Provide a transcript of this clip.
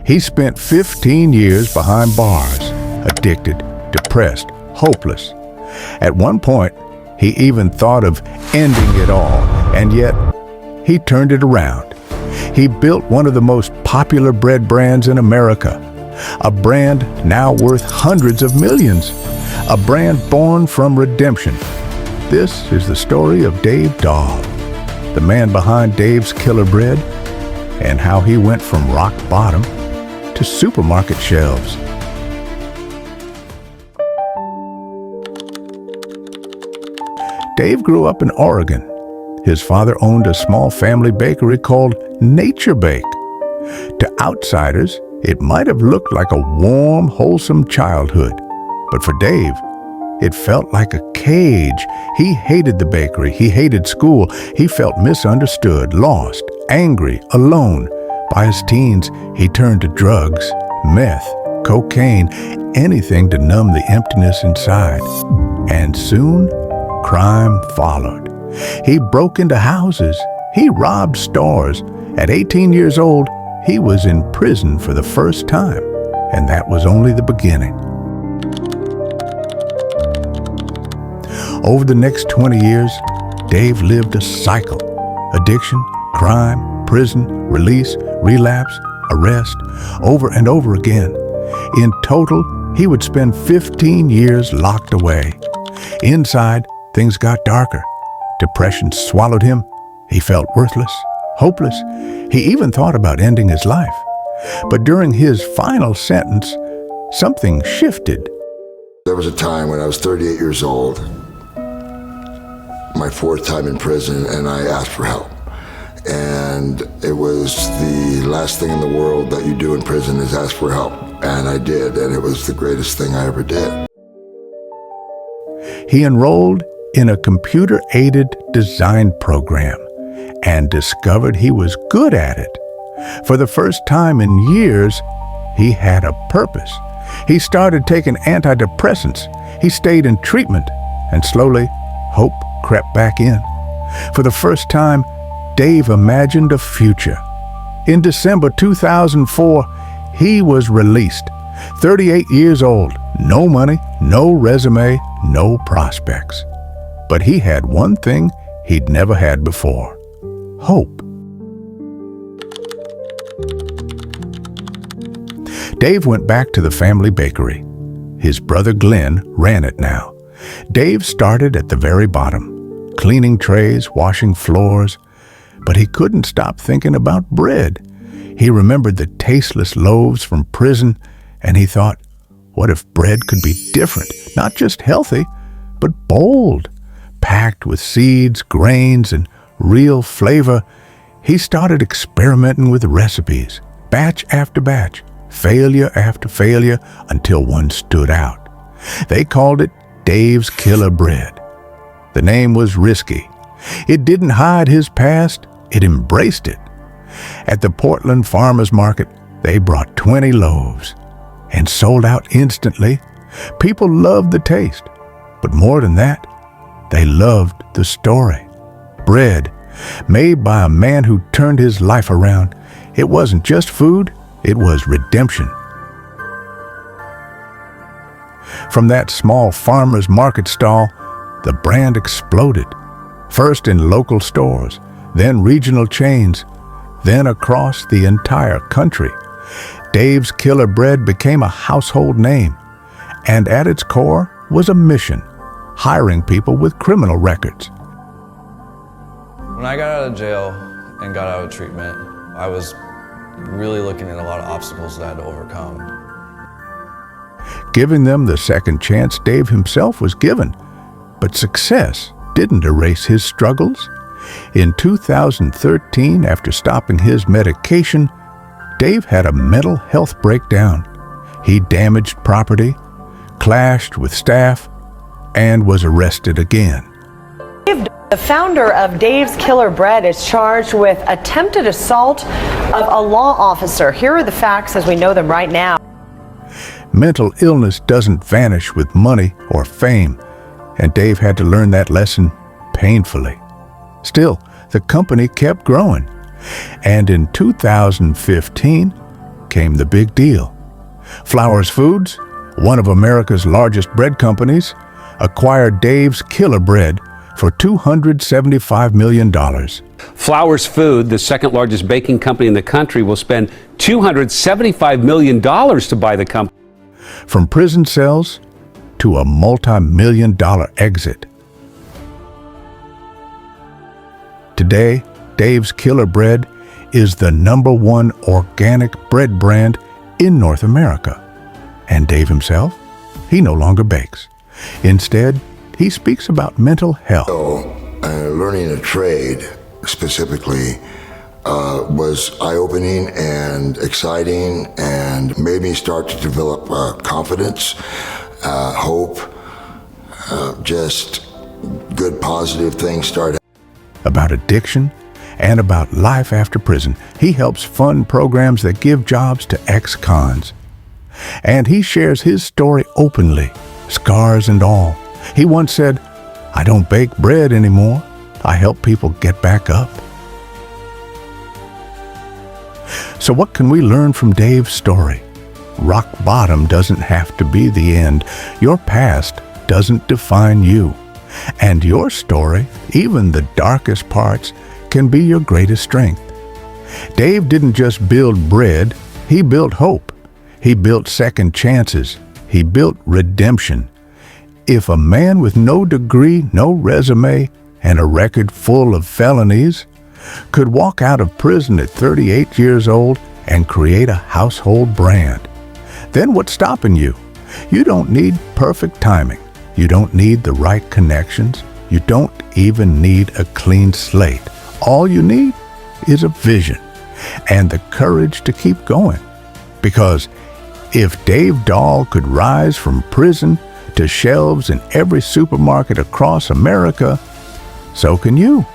He spent 15 years behind bars, addicted, depressed, hopeless. At one point, he even thought of ending it all, and yet he turned it around. He built one of the most popular bread brands in America, a brand now worth hundreds of millions, a brand born from redemption. This is the story of Dave Dahl, the man behind Dave's Killer Bread, and how he went from rock bottom to supermarket shelves. Dave grew up in Oregon. His father owned a small family bakery called Nature Bake. To outsiders, it might have looked like a warm, wholesome childhood. But for Dave, it felt like a cage. He hated the bakery. He hated school. He felt misunderstood, lost, angry, alone. By his teens, he turned to drugs, meth, cocaine, anything to numb the emptiness inside. And soon, crime followed. He broke into houses. He robbed stores. At 18 years old, he was in prison for the first time, and that was only the beginning. Over the next 20 years, Dave lived a cycle: addiction, crime, prison, release, relapse, arrest, over and over again. In total, he would spend 15 years locked away. Inside, things got darker. Depression swallowed him. He felt worthless, hopeless. He even thought about ending his life. But during his final sentence, something shifted. There was a time when I was 38 years old, my fourth time in prison, and I asked for help. And it was the last thing in the world that you do in prison is ask for help. And I did, and it was the greatest thing I ever did. He enrolled in a computer-aided design program and discovered he was good at it. For the first time in years, he had a purpose. He started taking antidepressants. He stayed in treatment, and slowly, hope crept back in. For the first time, Dave imagined a future. In December 2004, he was released. 38 years old, no money, no resume, no prospects. But he had one thing he'd never had before: hope. Dave went back to the family bakery. His brother Glenn ran it now. Dave started at the very bottom, cleaning trays, washing floors, but he couldn't stop thinking about bread. He remembered the tasteless loaves from prison, and he thought, what if bread could be different, not just healthy, but bold, packed with seeds, grains, and real flavor? He started experimenting with recipes, batch after batch, failure after failure, until one stood out. They called it Dave's Killer Bread. The name was risky. It didn't hide his past, it embraced it. At the Portland Farmers Market, they brought 20 loaves and sold out instantly. People loved the taste, but more than that, they loved the story. Bread, made by a man who turned his life around. It wasn't just food, it was redemption. From that small farmer's market stall, the brand exploded. First in local stores, then regional chains, then across the entire country. Dave's Killer Bread became a household name, and at its core was a mission: hiring people with criminal records. When I got out of jail and got out of treatment, I was really looking at a lot of obstacles that I had to overcome. Giving them the second chance Dave himself was given, but success didn't erase his struggles. In 2013, after stopping his medication, Dave had a mental health breakdown. He damaged property, clashed with staff, and was arrested again. The founder of Dave's Killer Bread is charged with attempted assault of a law officer. Here are the facts as we know them right now. Mental illness doesn't vanish with money or fame, and Dave had to learn that lesson painfully. Still, the company kept growing, and in 2015, came the big deal. Flowers Foods, one of America's largest bread companies, acquired Dave's Killer Bread for $275 million. Flowers Food, the second largest baking company in the country, will spend $275 million to buy the company. From prison cells to a multi-million-dollar exit. Today, Dave's Killer Bread is the #1 organic bread brand in North America. And Dave himself, he no longer bakes. Instead, he speaks about mental health. So, learning a trade specifically was eye-opening and exciting and made me start to develop confidence, hope, just good positive things started. About addiction and about life after prison. He helps fund programs that give jobs to ex-cons. And he shares his story openly, scars and all. He once said, "I don't bake bread anymore. I help people get back up." So what can we learn from Dave's story? Rock bottom doesn't have to be the end. Your past doesn't define you. And your story, even the darkest parts, can be your greatest strength. Dave didn't just build bread, he built hope. He built second chances. He built redemption. If a man with no degree, no resume, and a record full of felonies could walk out of prison at 38 years old and create a household brand, then what's stopping you? You don't need perfect timing. You don't need the right connections. You don't even need a clean slate. All you need is a vision and the courage to keep going. Because if Dave Dahl could rise from prison to shelves in every supermarket across America, so can you.